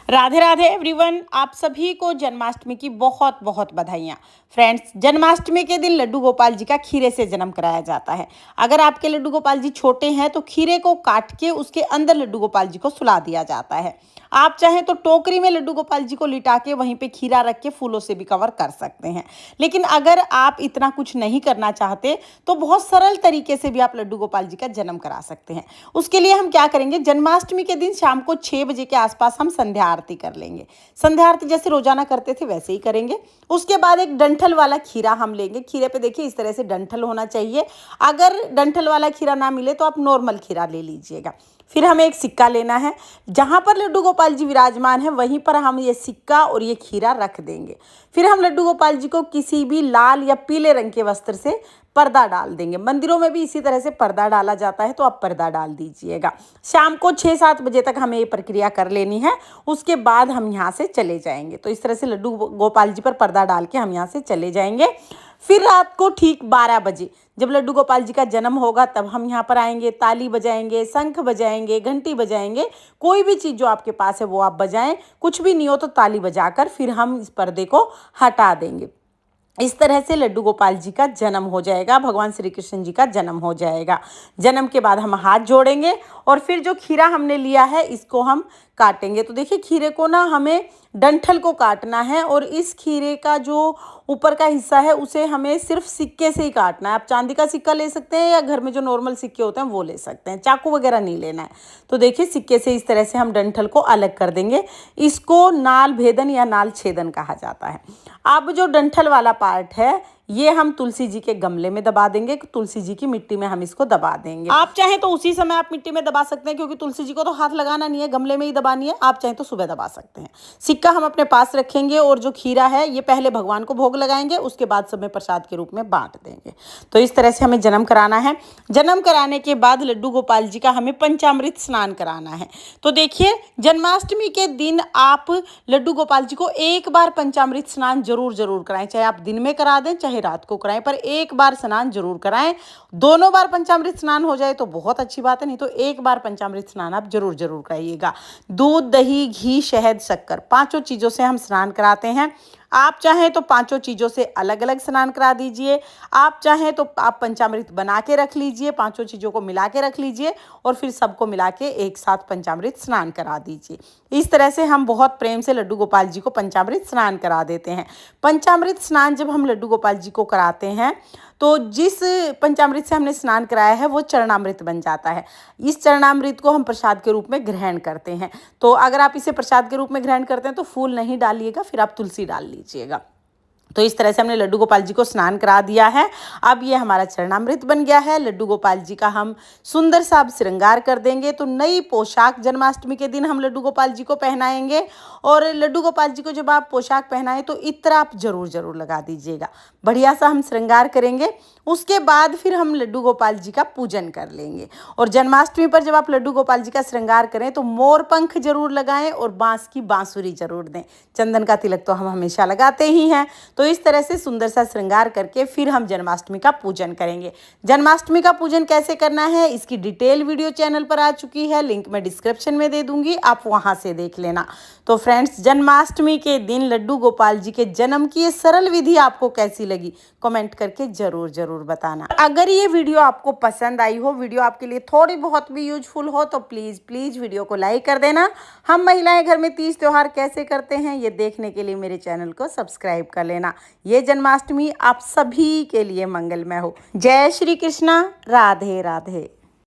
Radhe Radhe everyone, आप सभी को जन्माष्टमी की बहुत बहुत बधाइयाँ। फ्रेंड्स, जन्माष्टमी के दिन लड्डू गोपाल जी का खीरे से जन्म कराया जाता है। अगर आपके लड्डू गोपाल जी छोटे हैं तो खीरे को काट के उसके अंदर लड्डू गोपाल जी को सुला दिया जाता है। आप चाहें तो टोकरी में लड्डू गोपाल जी को लिटा के वहीं पे खीरा रख के फूलों से भी कवर कर सकते हैं। लेकिन अगर आप इतना कुछ नहीं करना चाहते तो बहुत सरल तरीके से भी आप लड्डू गोपाल जी का जन्म करा सकते हैं। उसके लिए हम क्या करेंगे, जन्माष्टमी के दिन शाम को 6 बजे के आसपास हम संध्या आरती कर लेंगे। संध्या आरती जैसे रोजाना करते थे वैसे ही करेंगे। उसके बाद एक डंठल वाला खीरा हम लेंगे। खीरे पे देखिए इस तरह से डंठल होना चाहिए। अगर डंठल वाला खीरा ना मिले तो आप नॉर्मल खीरा ले लीजिएगा। फिर हमें एक सिक्का लेना है। जहाँ पर लड्डू गोपाल जी विराजमान है वहीं पर हम ये सिक्का और ये खीरा रख देंगे। फिर हम लड्डू गोपाल जी को किसी भी लाल या पीले रंग के वस्त्र से पर्दा डाल देंगे। मंदिरों में भी इसी तरह से पर्दा डाला जाता है, तो आप पर्दा डाल दीजिएगा। शाम को 6-7 बजे तक हमें ये प्रक्रिया कर लेनी है। उसके बाद हम यहाँ से चले जाएंगे। तो इस तरह से लड्डू गोपाल जी पर पर्दा डाल के हम यहाँ से चले जाएंगे। फिर रात को ठीक 12 बजे जब लड्डू गोपाल जी का जन्म होगा तब हम यहाँ पर आएंगे। ताली बजाएंगे, शंख बजाएंगे, घंटी बजाएंगे। कोई भी चीज़ जो आपके पास है वो आप बजाएं। कुछ भी नहीं हो तो ताली बजाकर फिर हम इस पर्दे को हटा देंगे। इस तरह से लड्डू गोपाल जी का जन्म हो जाएगा, भगवान श्री कृष्ण जी का जन्म हो जाएगा। जन्म के बाद हम हाथ जोड़ेंगे और फिर जो खीरा हमने लिया है इसको हम काटेंगे। तो देखिए खीरे को ना हमें डंठल को काटना है और इस खीरे का जो ऊपर का हिस्सा है उसे हमें सिर्फ सिक्के से ही काटना है। आप चांदी का सिक्का ले सकते हैं या घर में जो नॉर्मल सिक्के होते हैं वो ले सकते हैं। चाकू वगैरह नहीं लेना है। तो देखिए सिक्के से इस तरह से हम डंठल को अलग कर देंगे। इसको नाल भेदन या नाल छेदन कहा जाता है। अब जो डंठल वाला पार्ट है ये हम तुलसी जी के गमले में दबा देंगे। तुलसी जी की मिट्टी में हम इसको दबा देंगे। आप चाहें तो उसी समय आप मिट्टी में दबा सकते हैं, क्योंकि तुलसी जी को तो हाथ लगाना नहीं है, गमले में ही दबानी है। आप चाहें तो सुबह दबा सकते हैं। सिक्का हम अपने पास रखेंगे और जो खीरा है ये पहले भगवान को भोग लगाएंगे, उसके बाद सब में प्रसाद के रूप में बांट देंगे। तो इस तरह से हमें जन्म कराना है। जन्म कराने के बाद लड्डू गोपाल जी का हमें पंचामृत स्नान कराना है। तो देखिए जन्माष्टमी के दिन आप लड्डू गोपाल जी को एक बार पंचामृत स्नान जरूर कराएं। चाहे आप दिन में करा दें चाहे रात को कराएं, पर एक बार स्नान जरूर कराएं। दोनों बार पंचामृत स्नान हो जाए तो बहुत अच्छी बात है, नहीं तो एक बार पंचामृत स्नान आप जरूर कराइएगा। दूध, दही, घी, शहद, शक्कर, 5 चीज़ों से हम स्नान कराते हैं। आप चाहें तो 5 चीज़ों से अलग अलग स्नान करा दीजिए। आप चाहें तो आप पंचामृत बना के रख लीजिए, 5 चीज़ों को मिला के रख लीजिए और फिर सबको मिला के एक साथ पंचामृत स्नान करा दीजिए। इस तरह से हम बहुत प्रेम से लड्डू गोपाल जी को पंचामृत स्नान करा देते हैं। पंचामृत स्नान जब हम लड्डू गोपाल जी को कराते हैं तो जिस पंचामृत से हमने स्नान कराया है वो चरणामृत बन जाता है। इस चरणामृत को हम प्रसाद के रूप में ग्रहण करते हैं। तो अगर आप इसे प्रसाद के रूप में ग्रहण करते हैं तो फूल नहीं डालिएगा, फिर आप तुलसी डाल लीजिएगा। तो इस तरह से हमने लड्डू गोपाल जी को स्नान करा दिया है। अब ये हमारा चरणामृत बन गया है। लड्डू गोपाल जी का हम सुंदर सा श्रृंगार कर देंगे। तो नई पोशाक जन्माष्टमी के दिन हम लड्डू गोपाल जी को पहनाएंगे। और लड्डू गोपाल जी को जब आप पोशाक पहनाएं तो इत्र आप जरूर लगा दीजिएगा। बढ़िया सा हम श्रृंगार करेंगे। उसके बाद फिर हम लड्डू गोपाल जी का पूजन कर लेंगे। और जन्माष्टमी पर जब आप लड्डू गोपाल जी का श्रृंगार करें तो मोर पंख जरूर लगाएं और बांस की बांसुरी जरूर दें। चंदन का तिलक तो हम हमेशा लगाते ही हैं। तो इस तरह से सुंदर सा श्रृंगार करके फिर हम जन्माष्टमी का पूजन करेंगे। जन्माष्टमी का पूजन कैसे करना है इसकी डिटेल वीडियो चैनल पर आ चुकी है, लिंक मैं डिस्क्रिप्शन में दे दूंगी, आप वहां से देख लेना। तो फ्रेंड्स, जन्माष्टमी के दिन लड्डू गोपाल जी के जन्म की ये सरल विधि आपको कैसी लगी कमेंट करके जरूर बताना। अगर ये वीडियो आपको पसंद आई हो, वीडियो आपके लिए थोड़ी बहुत भी यूजफुल हो तो प्लीज वीडियो को लाइक कर देना। हम महिलाएं घर में तीज त्योहार कैसे करते हैं ये देखने के लिए मेरे चैनल को सब्सक्राइब कर लेना। ये जन्माष्टमी आप सभी के लिए मंगलमय हो। जय श्री कृष्णा, राधे राधे।